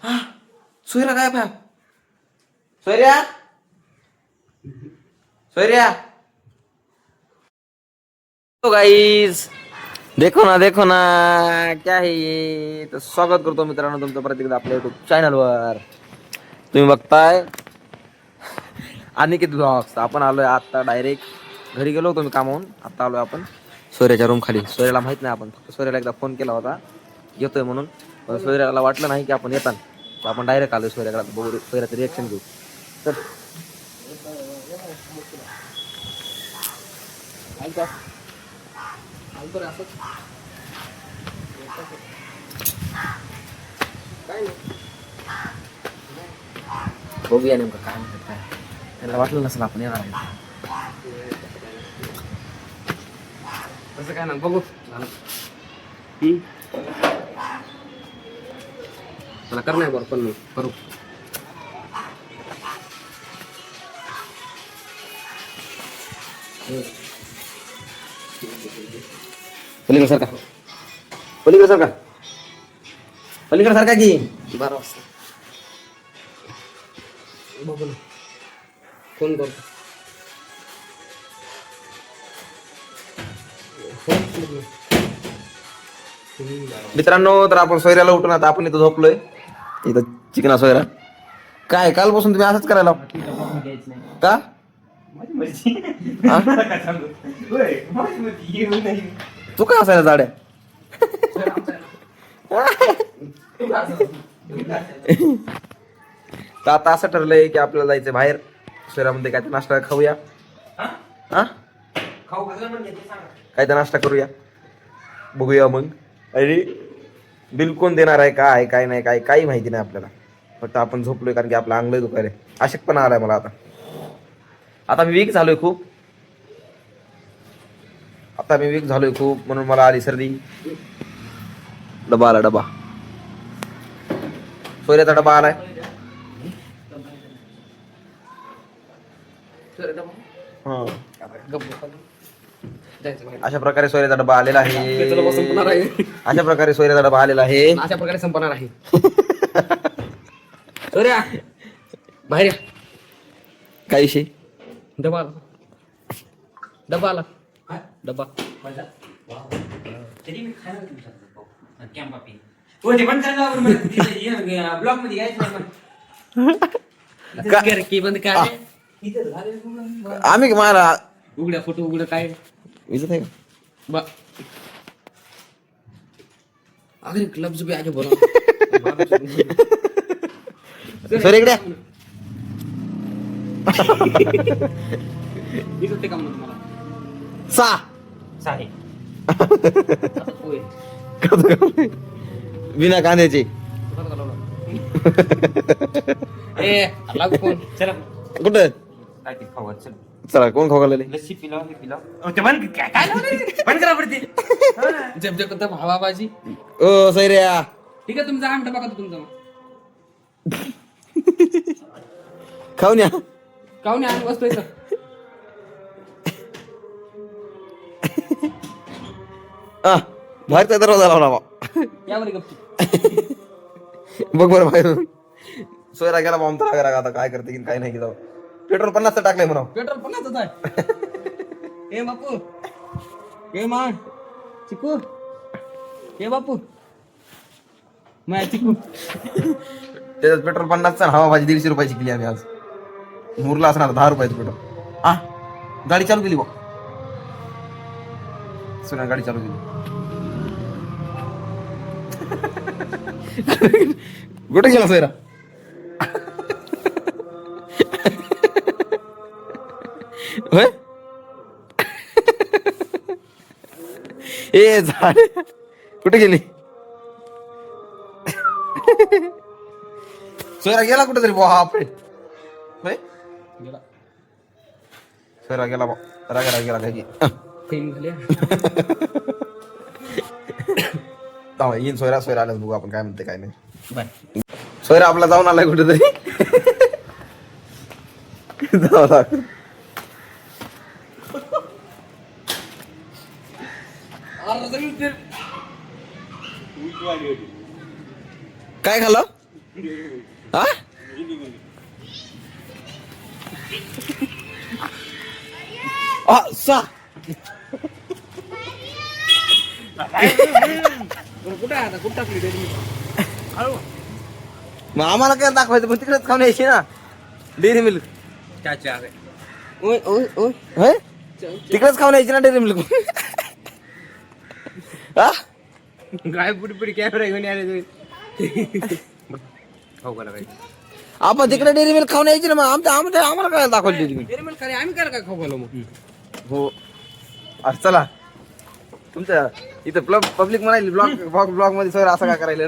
हा सोयरा काय भाई सोयऱ्या सोयऱ्या तो गाईज देखो ना क्या है ये तर स्वागत करतो मित्रांनो तुमचं परत एकदा आपल्या युट्यूब चॅनलवर. तुम्ही बघताय अनिकेत ब्लॉग्स. आपण आलोय आता डायरेक्ट घरी गेलो होतो मी कामावून. आता आलोय आपण सोयऱ्याच्या रूम खाली. सोयऱ्याला माहित नाही, आपण फक्त सोयऱ्याला एकदा फोन केला होता येतोय म्हणून, पण सोयऱ्याला वाटलं नाही की आपण येतात, तर आपण डायरेक्ट आलोय सोयऱ्याकडे. बघू सोयऱ्याचं रिएक्शन घेऊ. तर बघूया नेमकं काय म्हणतात. काय त्यांना वाटलं नसेल आपण येणार आहे तसं काय ना. बघू मला कर नाही बरं, पण करू. पलीकडे सारखा पलीकडे सारखा पलीकडे सारखा की 12 वाजता बघू ना कोण बोलतो. मित्रांनो, तर आपण सोयऱ्याला उठून आता आपण इथं झोपलोय. इथं चिकना सोयरा काय कालपासून तुम्ही असंच करायला का? हा? तू काय असायला जाड्या तर आता असं ठरलंय की आपल्याला जायचंय बाहेर शहरामध्ये. काय तर नाश्ता खाऊया. हा काय तर नाश्ता करूया, बघूया मग. अरे बिल कोण देणार आहे, काय आहे काय नाही, काय काही माहिती नाही आपल्याला. फक्त आपण झोपलोय कारण की आपलं अंग लय दुखायलंय. अशक्तपणा आलाय मला. आता मी वीक झालोय खूप. म्हणून मला आली सर्दी. डबा आला, डबा सोयऱ्याचा डबा आलाय. अशा प्रकारे सोयऱ्याचा डबा आलेला आहे. अशा प्रकारे सोयऱ्याचा डबा आलेला आहे. अशा प्रकारे संपणार आहे. सोयऱ्या बाहेर काय विषय? डबा आला, डबा आला, डबा आम्ही मला उघड्या फोटो उघड काय विजत आहे का? अरे क्लब भी आगे बोला सर इकडे विजत का मला बिना कांद्याची कुठं चला कोण खाऊ घालले? भावाबाजी ओ सैर्या ठीक आहे. तुमचा आमटा बघा तुमचा खाऊन या आणि बसतोय बाहेरचा दरवाजा लावला यावर बघ बरं बाहेर सोयरा गेला बॉम्ब करा. आता काय करते की काय नाही गेलं. पेट्रोल 50 टाकलंय म्हणा. पेट्रोल 50 आहे. ए बापू ए मा चिकू ए बापू मा चिकू त्याच्यात पेट्रोल 50 हवा भाजी 150 रुपयाची केली आम्ही आज. मुरला असणार 10 रुपयाचं पेट्रोल. गाडी चालू केली बघ सोन्या, गाडी चालू केली. कुठे गेला सोयरा? ए झाड कुठे गेली? सोयरा गेला कुठे तरी बापरे. सोयरा गेला बा. रागा गेला काय येईन सोयरा. सोयरा आल्यास बघू आपण काय म्हणते काय नाही. सोयरा आपला जाऊन आलाय कुठेतरी. काय खाल्लं? हा सा कुठे आता कुठं टाकली डेअरी मिल्क? मग आम्हाला काय दाखवायचं पण तिकडेच खाऊन यायची ना डेअरी मिल्क. चाचा आहे. ओय ओय ओय होय तिकडेच खाऊन यायची ना डेअरी मिल्क. हा काय पुढे कॅमेरा घेऊन आले तुम्ही. हो का काय आपण तिकडे डेअरी मिल्क खाऊन यायची ना मग आम्हाला काय दाखवली डेअरी मिल्क. डेअरी मिल्क खाली आम्ही काय खाऊ घालो मग. हो अरे चला तुमच्या इथं पब्लिक म्हणाली ब्लॉग मध्ये सर असं काय करायला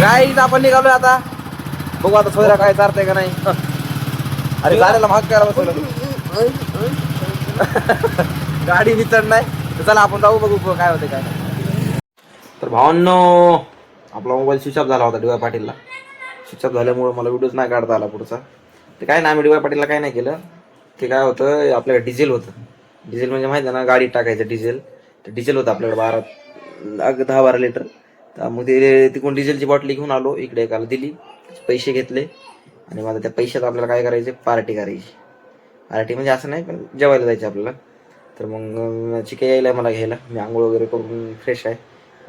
काय आपण निघालोय आता बघू आता सोयरा काय चालतंय का नाही. अरे गाड्याला महाग करायला बसवलं गाडी विचड नाही तर चला आपण जाऊ बघू काय होते काय नाही. तर भावांनो आपला मोबाईल स्विच ऑफ झाला होता डी वाय पाटीलला. स्विच ऑफ झाल्यामुळे मला व्हिडिओच नाही काढता आला पुढचा. ते काय ना आम्ही डी वाय पाटीलला काय नाही केलं. ते काय होतं आपल्याकडे डिझेल होतं. डिझेल म्हणजे माहिती आहे ना गाडीत टाकायचं डिझेल. तर डिझेल होतं आपल्याकडे 10-12 लिटर. तर मग ते तिकडून डिझेलची बॉटली घेऊन आलो इकडे एकाला दिली पैसे घेतले आणि मला त्या पैशात आपल्याला काय करायचे पार्टी करायची. पार्टी म्हणजे असं नाही पण जेवायला जायचं आपल्याला. तर मग चिके यायला मला घ्यायला मी आंघोळ वगैरे करून फ्रेश आहे.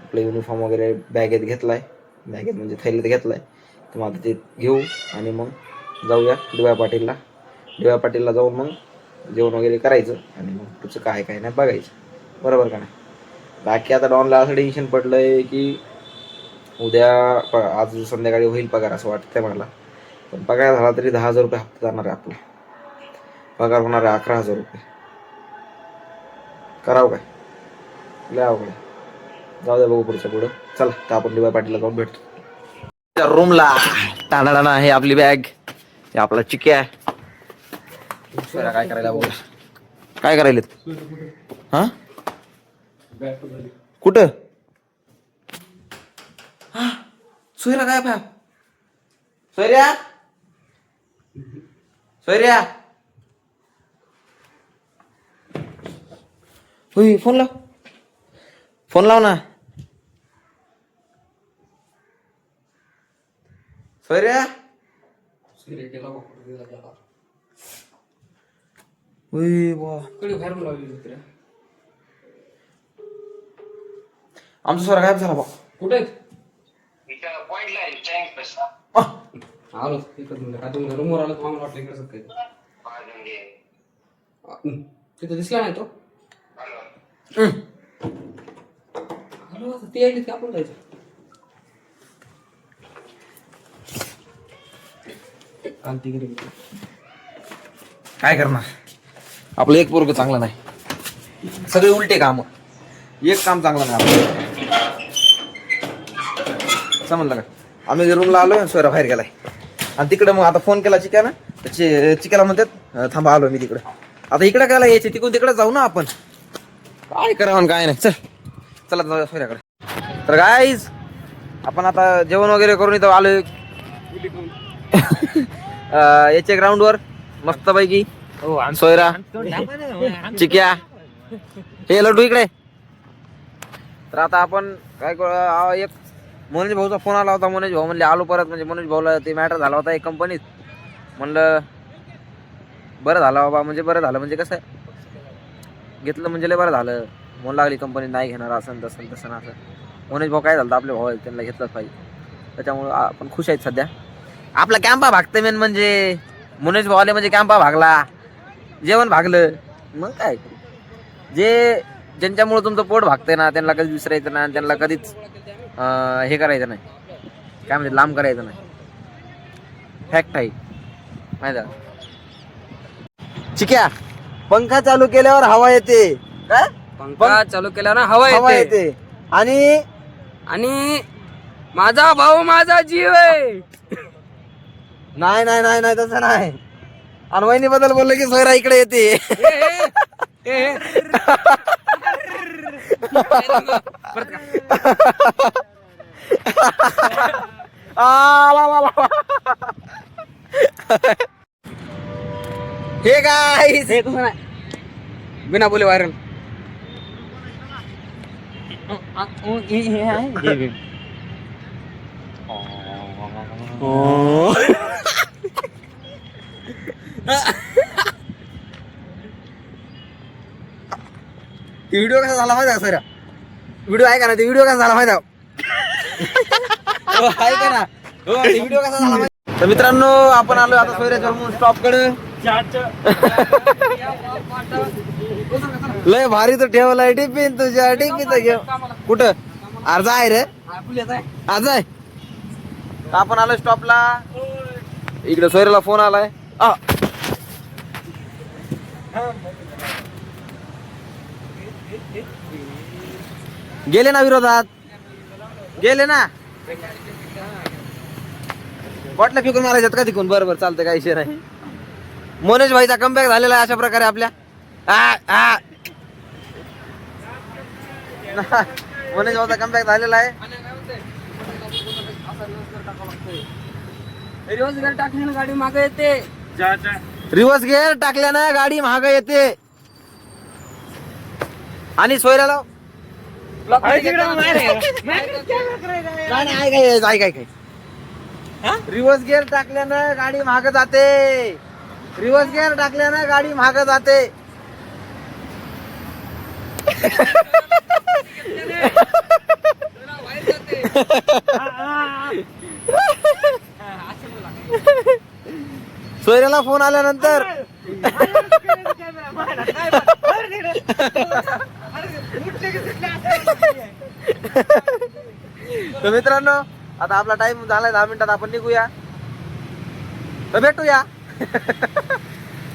आपलं युनिफॉर्म वगैरे बॅगेत घेतलाय बॅगेत म्हणजे थैलीत घेतलाय. तर मग आता ते घेऊ आणि मग जाऊया डी वाय पाटीलला. डी वाय पाटीलला जाऊन मग जेवण वगैरे करायचं आणि मग तुझं काय काय नाही बघायचं बरोबर का नाही. बाकी आता डॉनला असं टेन्शन पडलंय की उद्या आज संध्याकाळी होईल पगार असं वाटतंय मला. पण पगार झाला तरी 10,000 रुपये हप्ता जाणार आहे आपला. पगार होणार आहे 11,000 रुपये. करावं काय लय अवघड. जाऊ द्या बघू पुढचं पुढं. चला तर आपण डी वाय पाटीलला जाऊन भेटतो रूमला. टाणाटाणा आहे आपली बॅग. हे आपला चिक्या आहे. काय करायला बघू काय करायलेत हा कुठं हा सोयरा काय बाप सोयऱ्या सोयऱ्या होय फोन लाव ना सोयऱ्या. आमचा सोयरा गायब झाला बा. कुठे आलो रूमवर आलो तुम्हाला वाटलं इकडे काय तिथं दिसला नाही तो. हॅलो ती आली की आपण जायचं. काय करणार आपलं एक पोरग चांगलं नाही सगळे उलटे काम. एक काम चांगलं नाही आपलं समजलं का. आम्ही रूमला आलोय सोयरा बाहेर गेलाय आणि तिकडे मग आता फोन केला चिक्याला चिक्याला म्हणतात थांबा आलो मी तिकडे. आता इकडे कायला यायचे तिकडून तिकडे जाऊ ना आपण. काय करावं काय नाही चला जाऊया सोयऱ्याकडे. तर गाईज आपण आता जेवण वगैरे करून इथं आलोय याच्या ग्राउंडवर मस्त पैकी. सोयरा चिक्या हे लड्डू इकडे. तर आता आपण काय एक मनोज भाऊचा फोन आला होता. मनोज भाऊ म्हणले आलो परत म्हणजे मनोज भाऊला ते मॅटर झाला होता एक कंपनीत. म्हणलं बरं झालं बाबा म्हणजे बरं झालं म्हणजे कसं घेतलं म्हणजे लय बरं झालं. म्हणून लागली कंपनी नाही घेणार असं तसं तसं असं. मनोज भाऊ काय झालं आपले भाऊ त्यांना घेतलंच पाहिजे. त्याच्यामुळं आपण खुश आहेत सध्या. आपला कॅम्पा भागतं मेन म्हणजे मनोज भाऊ आले म्हणजे कॅम्पा भागला जेवण भागलं. मग काय जे ज्यांच्यामुळे तुमचं पोट भागतंय ना त्यांना कधीच विसरायचं नाही. त्यांना कधीच हे करायचं नाही काय म्हणजे लांब करायचं नाही. फॅक्ट आहे माहिती आहे. चिक्या पंखा चालू केल्यावर हवा येते. काय पंखा चालू केला ना हवा येते आणि आणि माझा भाऊ माझा जीव आहे. नाही नाही नाही नाही तसं नाही. अनवाईनी बद्दल बोललं की सोयरा इकडे येते. हे काय बिना बोले व्हायरल व्हिडिओ कसा झाला माहिती का सर? व्हिडिओ आहे का ना? ते व्हिडिओ कसा झाला माहिती का? आहे का ना? व्हिडिओ कसा झाला माहिती? तर मित्रांनो, आपण आलो आता सोयऱ्याच्या स्टॉप कडे. लय भारी तर ठेवलाय टिफिन तुझ्या टिफिन घेऊ. कुठं अर्धा आहे रे? आज आहे. आपण आलो स्टॉपला. इकडे सोयऱ्याला फोन आलाय. गेले ना विरोधात? गेले ना? बॉटल्या फेकून मारायच्यात का तिकून? बरोबर चालतं, काही विषय नाही. मोनेश भाईचा कमबॅक झालेला आहे अशा प्रकारे आपल्या. मोनेश भाईचा कमबॅक झालेला आहे. रिवर्स गिअर टाकल्यानं गाडी मागे येते. रिव्हर्स गिअर टाकल्यानं गाडी महाग येते. आणि सोयऱ्याला रिव्हर्स गिअर टाकल्यानं गाडी महाग जाते. रिव्हर्स गिअर टाकल्यानं गाडी महाग जाते. सोयऱ्याला फोन आल्यानंतर तर मित्रांनो, आता आपला टाइम झालाय 10 मिनिटात, आपण निघूया. तर भेटूया.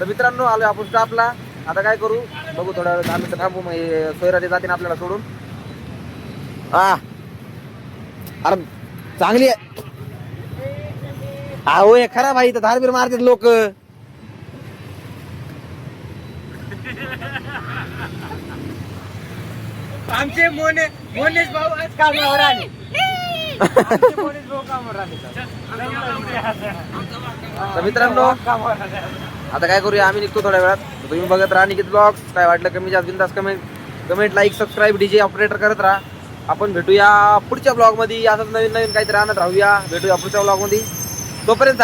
तर मित्रांनो, आलोय आपण स्टॉपला. आता काय करू बघू, थोडा वेळ 10 मिनिटं थांबू. मग सोयराचे जाते ना आपल्याला सोडून. अरे चांगली आहे. अहो हे खरा भाई, तर धारबीर मारतात लोक. आमचे मोनेश भाऊ आज कामावर आले. तर मित्रांनो, आता काय करूया, आम्ही निघतो थोड्या वेळात. तुम्ही बघत राहा निकित ब्लॉग्स. काय वाटलं कमी जास्त बिंदास comment like subscribe DJ operator करत राहा. आपण भेटूया पुढच्या ब्लॉग मध्ये. असंच नवीन नवीन काहीतरी आणत राहूया. भेटूया पुढच्या ब्लॉग मध्ये. तोपर्यंत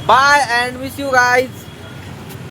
bye and wish you guys.